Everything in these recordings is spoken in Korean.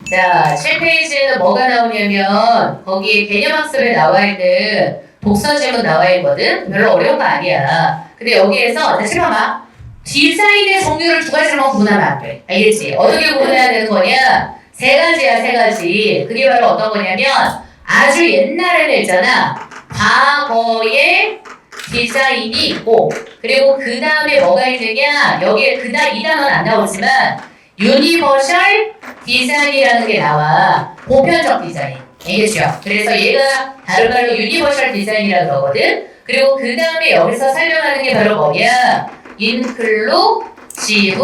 자, 7페이지에는 뭐가 나오냐면 거기에 개념학습에 나와 있는 독서 지문 나와 있거든. 별로 어려운 거 아니야. 근데 여기에서 다시 봐봐. 디자인의 종류를 두 가지로만 구분하면 안 돼. 알겠지? 어떻게 구분해야 되는 거냐? 세 가지야, 세 가지. 그게 바로 어떤 거냐면 아주 옛날에는 있잖아. 과거의 디자인이 있고 그리고 그 다음에 뭐가 있느냐? 여기에 그다음 이 단어는 안 나오지만 유니버셜 디자인이라는 게 나와. 보편적 디자인. 알겠죠? 그래서 얘가 다른 말로 유니버셜 디자인이라고 그러거든. 그리고 그 다음에 여기서 설명하는 게 바로 뭐냐? 인클루시브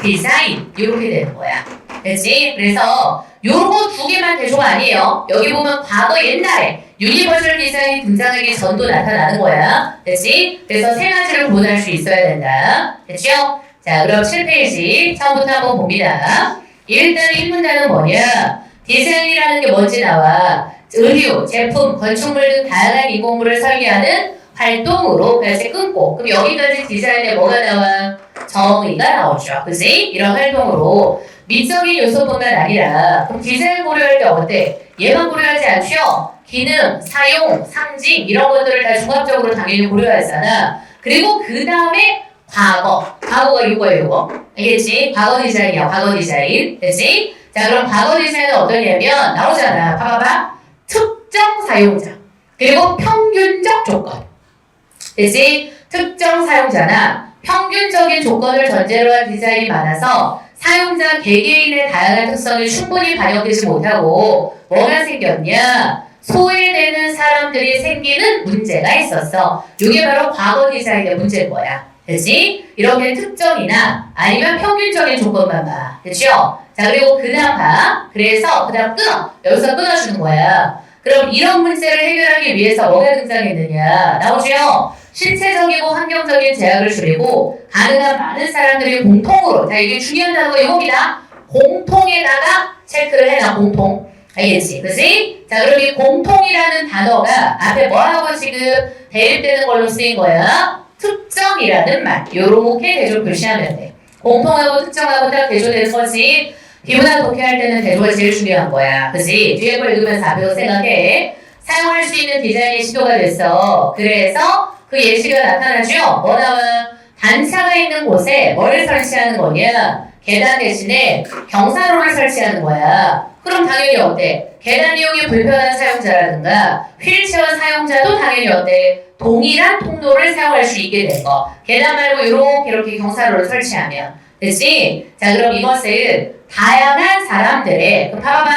디자인. 이렇게 되는 거야. 그렇지? 그래서 요거 두 개만 대조가 아니에요. 여기 보면 과거 옛날에 유니버셜 디자인이 등장하기 전도 나타나는 거야. 그렇지? 그래서 세 가지를 구분할 수 있어야 된다. 됐죠? 자, 그럼 7페이지 처음부터 한번 봅니다. 일단 1문단은 뭐냐? 디자인이라는 게 뭔지 나와. 의류, 제품, 건축물 등 다양한 인공물을 설계하는 활동으로 그래서 끊고 그럼 여기까지 디자인에 뭐가 나와? 정의가 나오죠. 그지? 이런 활동으로 미적인 요소뿐만 아니라 그럼 디자인 고려할 때 어때? 얘만 고려하지 않죠? 기능, 사용, 상징 이런 것들을 다 종합적으로 당연히 고려하잖아. 그리고 그 다음에 과거가 이거예요, 이거. 알겠지? 과거 디자인이야, 과거 디자인. 됐지? 자, 그럼 과거 디자인은 어떠냐면, 나오잖아. 봐봐봐. 특정 사용자. 그리고 평균적 조건. 됐지? 특정 사용자나 평균적인 조건을 전제로 한 디자인이 많아서 사용자 개개인의 다양한 특성이 충분히 반영되지 못하고, 뭐가 생겼냐? 소외되는 사람들이 생기는 문제가 있었어. 이게 바로 과거 디자인의 문제인 거야. 그치? 이렇게 특정이나 아니면 평균적인 조건만 봐. 그쵸? 자, 그리고 그 다음 봐. 그래서 그 다음 끊어. 여기서 끊어주는 거야. 그럼 이런 문제를 해결하기 위해서 뭐가 등장했느냐? 나오죠? 신체적이고 환경적인 제약을 줄이고 가능한 많은 사람들이 공통으로 자, 이게 중요한 단어가 이겁니다. 공통에다가 체크를 해놔. 공통. 알겠지? 그치? 자, 그럼 이 공통이라는 단어가 앞에 뭐라고 지금 대입되는 걸로 쓰인 거야? 특정이라는 말. 요렇게 대조 표시하면 돼. 공통하고 특정하고 딱 대조되는 거지. 비문학 독해할 때는 대조가 제일 중요한 거야. 그치? 뒤에 걸 읽으면서 앞에 생각해. 사용할 수 있는 디자인이 시도가 됐어. 그래서 그 예시가 나타나죠? 뭐 나와? 단차가 있는 곳에 뭘 설치하는 거냐? 계단 대신에 경사로를 설치하는 거야. 그럼 당연히 어때? 계단 이용이 불편한 사용자라든가 휠체어 사용자도 당연히 어때? 동일한 통로를 사용할 수 있게 된 거. 계단 말고 이렇게 경사로를 설치하면. 됐지? 자, 그럼 이것은 다양한 사람들의 봐봐봐.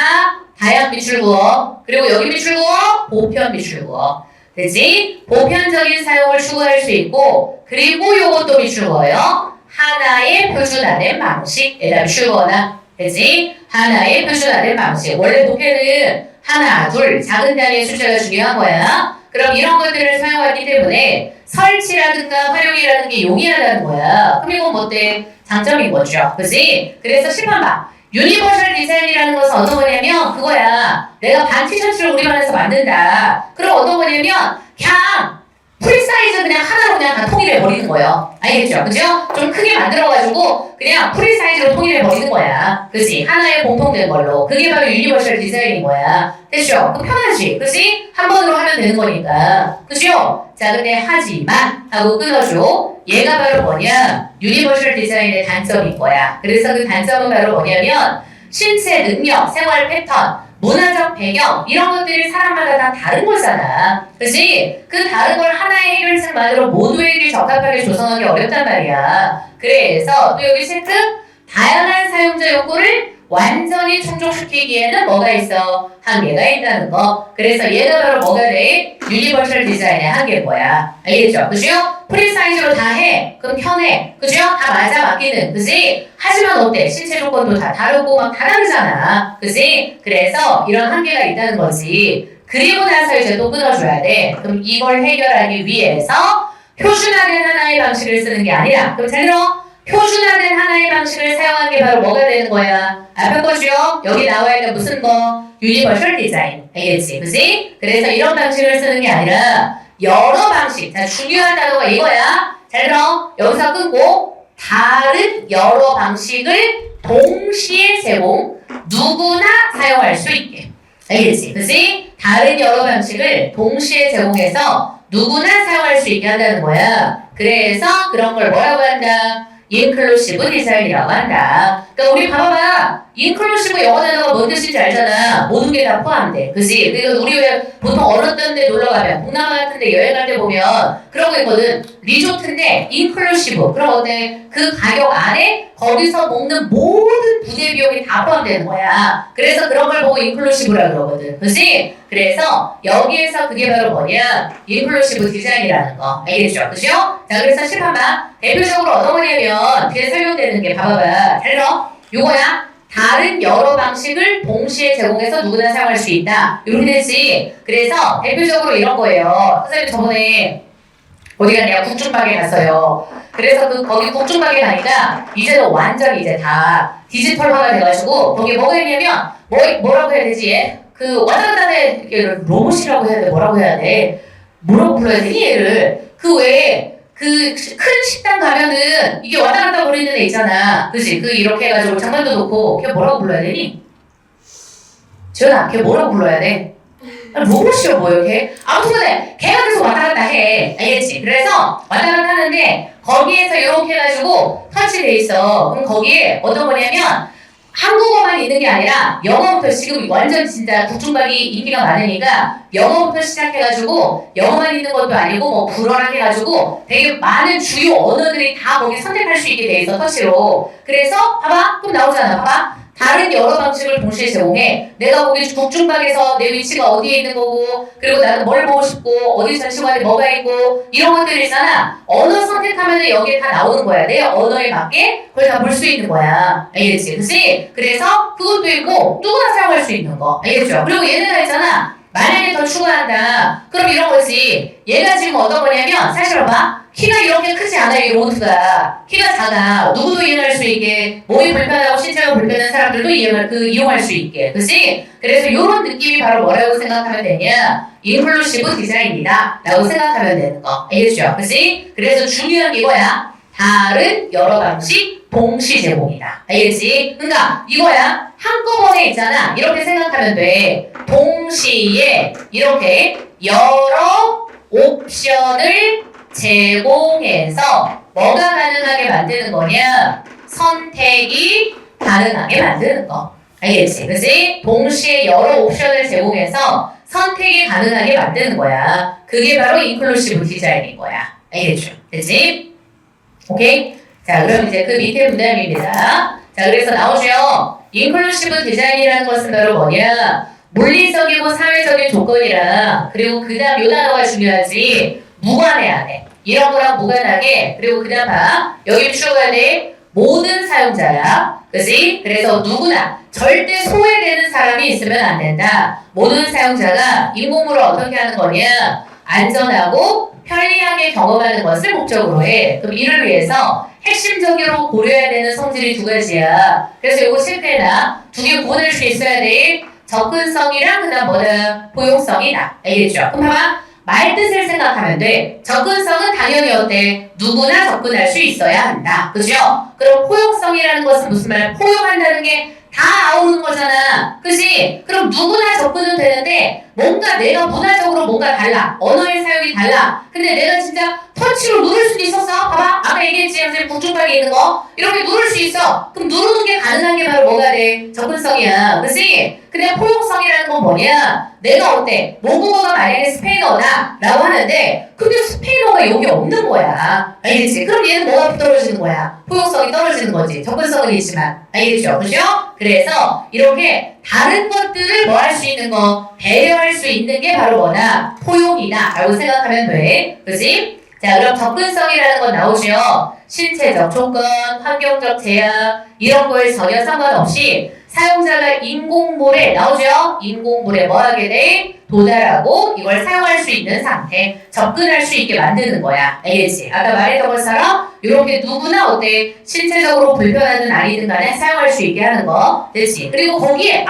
다양 미출구어. 그리고 여기 미출구어. 보편 미출구어. 됐지? 보편적인 사용을 추구할 수 있고 그리고 요것도 미출구어요. 하나의 표준화된 방식에다 미출구어나. 됐지? 하나의 표준화된 방식. 원래 독해는 하나, 둘, 작은 단위의 숫자가 중요한 거야. 그럼 이런 것들을 사용하기 때문에 설치라든가 활용이라는 게 용이하다는 거야. 그럼 이건 뭐 어때? 장점인 거죠. 그치? 그래서 10번 봐. 유니버셜 디자인이라는 것은 어떤 거냐면 그거야. 내가 반 티셔츠를 우리 반에서 만든다. 그럼 어떤 거냐면 그냥 프리사이즈 그냥 하나로 그냥 다 통일해 버리는 거예요. 알겠죠? 그죠? 좀 크게 만들어가지고 그냥 프리사이즈로 통일해 버리는 거야. 그치? 하나의 공통된 걸로. 그게 바로 유니버셜 디자인인 거야. 됐죠? 그럼 편하지? 그치? 한 번으로 하면 되는 거니까. 그죠? 자, 근데 하지만 하고 끊어줘. 얘가 바로 뭐냐? 유니버셜 디자인의 단점인 거야. 그래서 그 단점은 바로 뭐냐면 신체 능력, 생활 패턴, 문화적 배경 이런 것들이 사람마다 다 다른 거잖아. 그치? 그 다른 걸 하나의 해결책만으로 모두에게 적합하게 조성하기 어렵단 말이야. 그래서 또 여기 체크 다양한 사용자 욕구를 완전히 충족시키기에는 뭐가 있어? 한계가 있다는 거. 그래서 얘가 바로 뭐가 돼? 유니버셜 디자인의 한계인 거야. 알겠죠? 그죠? 프리사이즈로 다 해. 그럼 편해. 그죠? 다 맞아 맞기는. 그지? 하지만 어때? 신체 조건도 다 다르고 막 다 다르잖아. 그지? 그래서 이런 한계가 있다는 거지. 그리고 나서 이제 또 끊어줘야 돼. 그럼 이걸 해결하기 위해서 표준화된 하나의 방식을 쓰는 게 아니라 그럼 잘 들어? 표준화된 하나의 방식을 사용하는 게 바로 뭐가 되는 거야? 앞에 거죠? 여기 나와 있는 무슨 거? 유니버셜 디자인. 알겠지? 그지? 그래서 이런 방식을 쓰는 게 아니라 여러 방식. 자, 중요한 단어가 이거야. 잘 들어. 여기서 끊고 다른 여러 방식을 동시에 제공, 누구나 사용할 수 있게. 알겠지? 그치? 다른 여러 방식을 동시에 제공해서 누구나 사용할 수 있게 한다는 거야. 그래서 그런 걸 뭐라고 한다? 인클루시브 디자인이라고 한다. 그러니까 우리 봐봐봐. 인클루시브 영어 단어가 뭔 뜻인지 알잖아. 모든 게 다 포함돼. 그치? 그러니까 우리 왜 보통 어느 데 놀러 가면 동남아 같은 데 여행 갈 때 보면 그런 거 있거든. 리조트인데 인클루시브. 그럼 어때? 그 가격 안에 거기서 먹는 모든 부대 비용이 다 포함되는 거야. 그래서 그런 걸 보고 인클루시브라 그러거든. 그치? 그래서 여기에서 그게 바로 뭐냐? 인클루시브 디자인이라는 거. 알겠죠? 그죠? 자, 그래서 실험봐. 대표적으로 어떤 거냐면 뒤에 설명되는 게 봐봐봐. 잘 들어. 요거야. 다른 여러 방식을 동시에 제공해서 누구나 사용할 수 있다. 이렇게 되지. 그래서 대표적으로 이런 거예요. 선생님 저번에 어디 갔냐? 국중박에 갔어요. 그래서 거기 국중박에 가니까 이제는 완전히 이제 다 디지털화가 돼가지고 거기 뭐가 있냐면 뭐라고 해야 되지? 그 왔다 갔다 하는 로봇이라고 해야 돼? 뭐라고 해야 돼? 뭐라고 불러야 되니 얘를? 그 외에 그 큰 식당 가면은 이게 왔다 갔다 거리는 애 있잖아. 그치? 그 이렇게 해가지고 장판도 놓고 걔 뭐라고 불러야 되니? 지연아 걔 뭐라고 불러야 돼? 로봇이요 뭐요 걔? 아무튼 간에 걔가 계속 왔다 갔다 해. 알겠지? 그래서 왔다 갔다 하는데 거기에서 이렇게 해가지고 터치돼 있어. 그럼 거기에 어떤 거냐면 한국어만 있는 게 아니라 영어부터 지금 완전 진짜 국중박이 인기가 많으니까 영어부터 시작해가지고 영어만 있는 것도 아니고 뭐 불어랑 해가지고 되게 많은 주요 언어들이 다 거기 선택할 수 있게 돼 있어 터치로. 그래서 봐봐 또 나오잖아. 봐봐 다른 여러 방식을 동시에 제공해. 내가 거기 국중박에서 내 위치가 어디에 있는 거고 그리고 나는 뭘 보고 싶고 어디 전시관에 뭐가 있고 이런 것들 있잖아. 언어 선택하면 여기에 다 나오는 거야. 내 언어에 맞게 그걸 다 볼 수 있는 거야. 알겠지? 그치? 그래서 그것도 있고 누구나 사용할 수 있는 거. 알겠죠? 그리고 얘네가 있잖아. 만약에 더 추가한다. 그럼 이런 거지. 얘가 지금 어떤 거냐면 사실 봐봐. 키가 이렇게 크지 않아요. 이 로봇가. 키가 작아. 누구도 이용할 수 있게. 몸이 불편하고 신체가 불편한 사람들도 이용할 수 있게. 그치? 그래서 이런 느낌이 바로 뭐라고 생각하면 되냐? 인클루시브 디자인이다. 라고 생각하면 되는 거. 알겠죠? 그치? 그래서 중요한 게 이거야. 다른 여러 방식 동시 제공이다. 알겠지? 그러니까 이거야. 한꺼번에 있잖아. 이렇게 생각하면 돼. 동시에 이렇게 여러 옵션을 제공해서 뭐가 가능하게 만드는 거냐? 선택이 가능하게 만드는 거. 알겠지? 그치? 동시에 여러 옵션을 제공해서 선택이 가능하게 만드는 거야. 그게 바로 인클루시브 디자인인 거야. 알겠죠? 그치? 오케이? 자, 그럼 이제 그 밑에 문장입니다. 자, 그래서 나오죠? 인클루시브 디자인이라는 것은 바로 뭐냐? 물리적이고 사회적인 조건이랑 그리고 그 다음 요 단어가 중요하지. 무관해야 돼. 이런 거랑 무관하게. 그리고 그 다음 봐. 여기 추가해야 돼. 모든 사용자야. 그치? 그래서 누구나 절대 소외되는 사람이 있으면 안 된다. 모든 사용자가 인공물을 어떻게 하는 거냐? 안전하고 편리하게 경험하는 것을 목적으로 해. 그럼 이를 위해서 핵심적으로 고려해야 되는 성질이 두 가지야. 그래서 이거 실패나 두 개 구분할 수 있어야 돼. 접근성이랑 그 다음 뭐다? 포용성이다. 알겠죠? 그럼 봐봐. 말뜻을 생각하면 돼. 접근성은 당연히 어때? 누구나 접근할 수 있어야 한다. 그죠? 그럼 포용성이라는 것은 무슨 말? 포용한다는 게 다 아우르는 거잖아. 그치? 그럼 누구나 접근은 되는데 뭔가 내가 문화적으로 뭔가 달라. 언어의 사용이 달라. 근데 내가 진짜 터치로 누를 수도 있었어. 봐봐. 아까 얘기했지. 선생님 국중박에 있는 거. 이렇게 누를 수 있어. 그럼 누르는 게 가능한 게 바로 뭐가 돼? 접근성이야. 그치? 근데 포용성이라는 건 뭐냐? 내가 어때? 모국어가 만약에 스페인어다 라고 하는데 근데 스페인어가 여기 없는 거야. 알겠지? 그럼 얘는 뭐가 떨어지는 거야? 포용성이 떨어지는 거지. 접근성은 있지만. 알겠죠? 그죠? 그래서 이렇게 다른 것들을 뭐 할 수 있는 거, 배려할 수 있는 게 바로 뭐다? 포용이다 라고 생각하면 돼. 그치? 자, 그럼 접근성이라는 건 나오죠. 신체적 조건, 환경적 제약 이런 거에 전혀 상관없이 사용자가 인공물에 나오죠. 인공물에 뭐 하게 돼? 도달하고 이걸 사용할 수 있는 상태, 접근할 수 있게 만드는 거야. 알겠지? 아까 말했던 것처럼 이렇게 누구나 어때? 신체적으로 불편하든 아니든 간에 사용할 수 있게 하는 거. 됐지? 그리고 거기에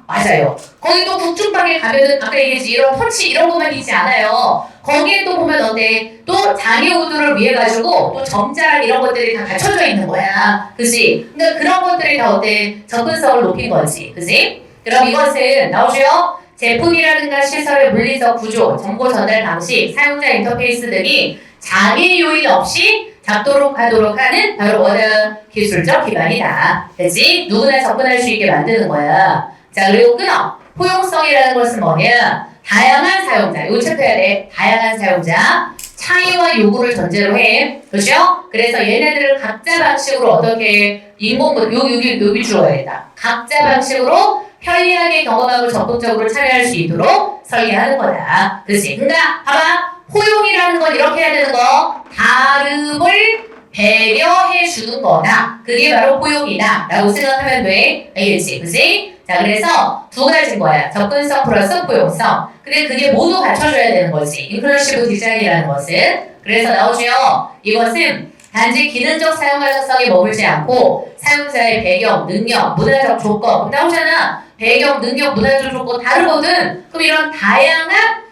맞아요. 거기 또 국중방에 가면은 아까 얘기했지 이런 터치 이런 것만 있지 않아요. 거기에 또 보면 어때? 또 장애 우두를 위해 가지고 또 점자랑 이런 것들이 다 갖춰져 있는 거야. 그치? 그러니까 그런 것들이 다 어때? 접근성을 높인 거지. 그치? 그럼 이것은 나오죠? 제품이라든가 시설의 물리적 구조, 정보 전달 방식, 사용자 인터페이스 등이 장애 요인 없이 작동하도록 하는 바로 원활한 기술적 기반이다. 그치? 누구나 접근할 수 있게 만드는 거야. 자, 그리고 끊어. 포용성이라는 것은 뭐냐? 다양한 사용자. 이거 체크해야 돼. 다양한 사용자. 차이와 요구를 전제로 해. 그렇죠? 그래서 얘네들을 각자 방식으로 어떻게 여기 주어야겠다. 각자 방식으로 편리하게 경험하고 적극적으로 참여할 수 있도록 설계하는 거다. 그렇지? 그러니까 봐봐. 포용이라는 건 이렇게 해야 되는 거. 다름을 배려해 주는 거다. 그게 바로 포용이다. 라고 생각하면 돼. 알겠지? 그치? 자, 그래서 두 가지인 거야. 접근성 플러스 포용성. 근데 그게 모두 갖춰줘야 되는 거지. 인클루시브 디자인이라는 것은. 그래서 나오죠. 이것은 단지 기능적 사용 가능성에 머물지 않고 사용자의 배경, 능력, 문화적 조건. 나오잖아. 배경, 능력, 문화적 조건 다르거든. 그럼 이런 다양한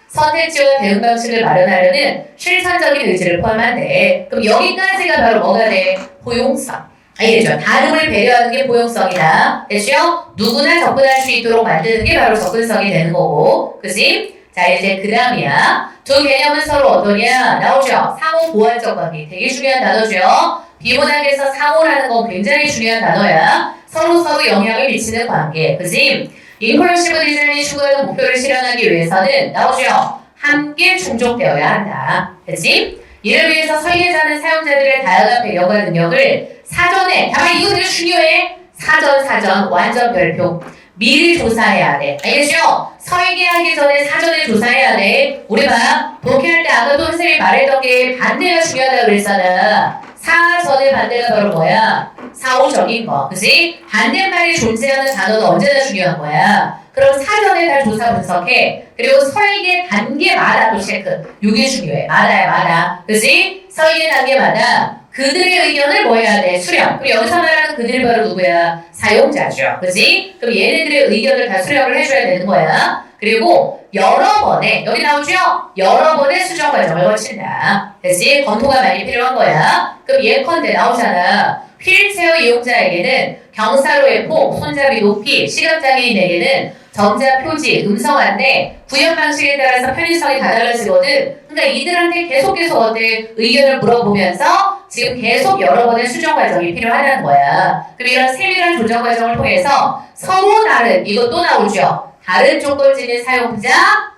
선택지와 대응 방식을 마련하려는 실천적인 의지를 포함한대. 그럼 여기까지가 바로 뭐가 돼? 포용성. 알겠죠? 다름을 배려하는 게 포용성이다. 됐죠? 누구나 접근할 수 있도록 만드는 게 바로 접근성이 되는 거고. 그치? 자, 이제 그 다음이야. 두 개념은 서로 어떠냐? 나오죠? 상호 보완적 관계. 되게 중요한 단어죠? 비문학에서 상호라는 건 굉장히 중요한 단어야. 서로 영향을 미치는 관계. 그치? 인클루시브 디자인이 추구하는 목표를 실현하기 위해서는 나오죠? 함께 충족되어야 한다. 그치? 이를 위해서 설계자는 사용자들의 다양한 배경과 능력을 사전에, 다만 이거 되게 중요해. 사전, 완전 별표. 미리 조사해야 돼. 알겠죠? 설계하기 전에 사전에 조사해야 돼. 우리 봐. 독해할 때 아까 또 선생님이 말했던 게 반대가 중요하다고 그랬잖아. 사전의 반대가 바로 뭐야? 사후적인 거. 그치? 반대말이 존재하는 단어는 언제나 중요한 거야. 그럼 사전에 다 조사 분석해. 그리고 설계 단계마다 또 체크. 이게 중요해. 마다. 그치? 설계 단계마다 그들의 의견을 뭐 해야 돼? 수렴. 그리고 여기서 말하는 그들이 바로 누구야? 사용자죠. 그치? 그럼 얘네들의 의견을 다 수렴을 해줘야 되는 거야. 그리고 여러 번의, 여기 나오죠? 여러 번의 수정 과정을 거친다. 그치? 검토가 많이 필요한 거야. 그럼 예컨대 나오잖아. 휠체어 이용자에게는 경사로의 폭, 손잡이 높이, 시각장애인에게는 점자 표지, 음성 안내, 구현 방식에 따라서 편의성이 다 달라지거든. 그러니까 이들한테 계속 어때? 의견을 물어보면서 지금 계속 여러 번의 수정 과정이 필요하다는 거야. 그럼 이런 세밀한 조정 과정을 통해서 서로 다른, 이거 또 나오죠? 다른 조건 지닌 사용자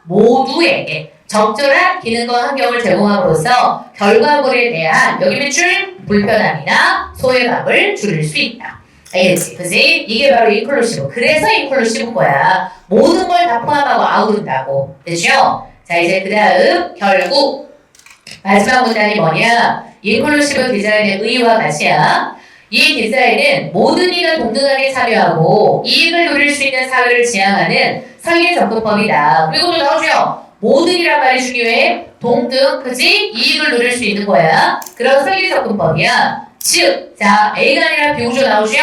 모두에게 적절한 기능과 환경을 제공함으로써 결과물에 대한 여기 밑줄 불편함이나 소외감을 줄일 수 있다. 알겠지? 그치? 이게 바로 인클루시브. 그래서 인클루시브인 거야. 모든 걸 다 포함하고 아우른다고. 됐죠? 자, 이제 그 다음 결국 마지막 문단이 뭐냐? 인클루시브 디자인의 의의와 가치야. 이 디자인은 모든 이가 동등하게 참여하고 이익을 누릴 수 있는 사회를 지향하는 설계 접근법이다. 그리고 또 나오죠? 모든이란 말이 중요해. 동등, 그치? 이익을 누릴 수 있는 거야. 그런 설계 접근법이야. 즉, 자, A가 아니라 비구조 나오죠?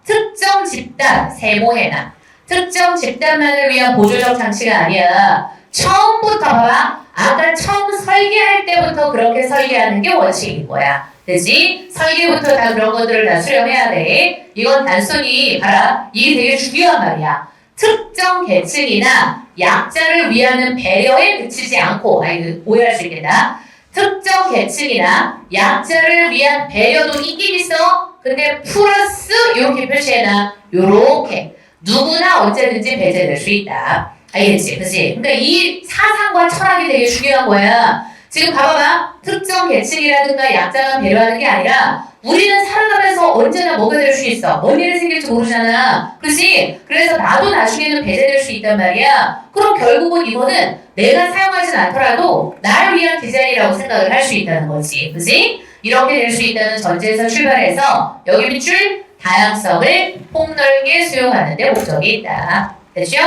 특정 집단, 세모해나. 특정 집단만을 위한 보조적 장치가 아니야. 처음부터 봐봐. 아까 처음 설계할 때부터 그렇게 설계하는 게 원칙인 거야. 그치? 설계부터 다 그런 것들을 다 수렴해야 돼. 이건 단순히 봐라. 이게 되게 중요한 말이야. 특정 계층이나 약자를 위하는 배려에 그치지 않고, 오해할 수 있겠다. 특정 계층이나 약자를 위한 배려도 있긴 있어. 근데 플러스 이렇게 표시해놔. 요렇게. 누구나 언제든지 배제될 수 있다. 알겠지? 그치? 그러니까 이 사상과 철학이 되게 중요한 거야. 지금 봐봐봐. 특정 계층이라든가 약자만 배려하는 게 아니라 우리는 살아가면서 언제나 뭐가 될 수 있어. 뭔 일이 생길지 모르잖아. 그렇지? 그래서 나도 나중에는 배제될 수 있단 말이야. 그럼 결국은 이거는 내가 사용하진 않더라도 나를 위한 디자인이라고 생각을 할 수 있다는 거지. 그렇지? 이렇게 될 수 있다는 전제에서 출발해서 여기 밑줄 다양성을 폭넓게 수용하는 데 목적이 있다. 됐죠?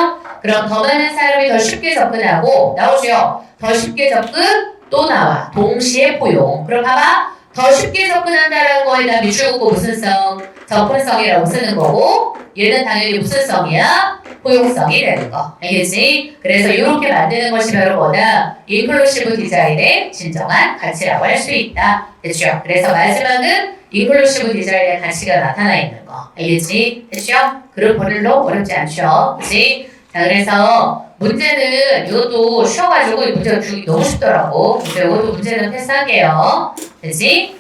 그럼 더 많은 사람이 더 쉽게 접근하고 나오죠? 더 쉽게 접근 또 나와. 동시에 포용. 그럼 봐봐. 더 쉽게 접근한다는 거에다 밑줄 긋고 무슨 성? 접근성이라고 쓰는 거고 얘는 당연히 무슨 성이야? 포용성이 되는 거. 알겠지? 그래서 이렇게 만드는 것이 바로 뭐다? 인클루시브 디자인의 진정한 가치라고 할 수 있다. 됐죠? 그래서 마지막은 인클루시브 디자인의 가치가 나타나 있는 거. 알겠지? 됐죠? 그룹 번일로 어렵지 않죠? 그치? 자, 그래서 문제는 이것도 쉬워가지고 이 문제가 주기 너무 쉽더라고. 근데 이것도 문제는 패스할게요. 됐지?